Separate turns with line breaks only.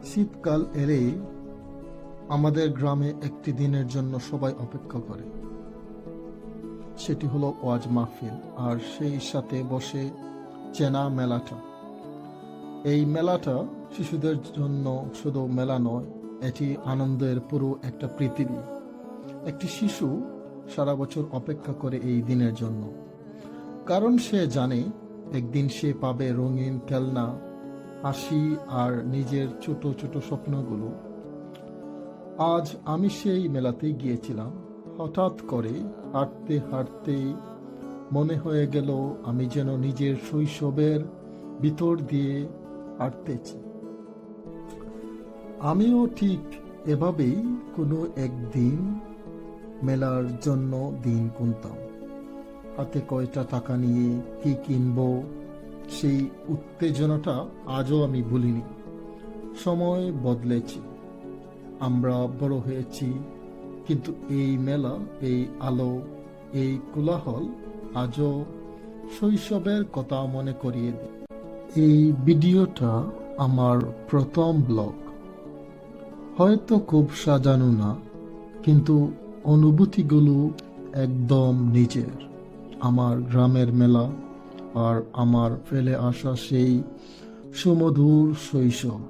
শীতকাল এলেই আমাদের গ্রামে একটি দিনের জন্য সবাই অপেক্ষা করে। সেটি হলো ওয়াজ মাহফিল, আর সেই সাথে বসে চেনা মেলাটা। এই মেলাটা শিশুদের জন্য শুধু মেলা নয়, এটি আনন্দের পুরো একটা পৃথিবী। একটি শিশু সারা বছর অপেক্ষা করে এই দিনের জন্য, কারণ সে জানে একদিন সে পাবে রঙিন খেলনা, হাসি আর নিজের ছোট ছোট স্বপ্নগুলো। আজ আমি সেই মেলাতেই গিয়েছিলাম। হঠাৎ করে হাঁটতে হাঁটতে মনে হয়ে গেল আমি যেন নিজের শৈশবের ভিতর দিয়ে হাঁটতেছি। আমিও ঠিক এভাবেই কোনো একদিন মেলার জন্য দিন গুনতাম। হাতে কয়টা টাকা নিয়ে কি কিনবো, সেই উত্তেজনাটা আজও আমি ভুলিনি। সময় বদলেছে, আমরা বড় হয়েছি, কিন্তু এই মেলা, এই আলো, এই কোলাহল আজও শৈশবের কথা মনে করিয়ে দেয়। এই ভিডিওটা আমার প্রথম ব্লগ, হয়তো খুব সাজানো না, কিন্তু অনুভূতিগুলো একদম নিজের। আমার গ্রামের মেলা আর আমার ফেলে আসা সেই সুমধুর শৈশব।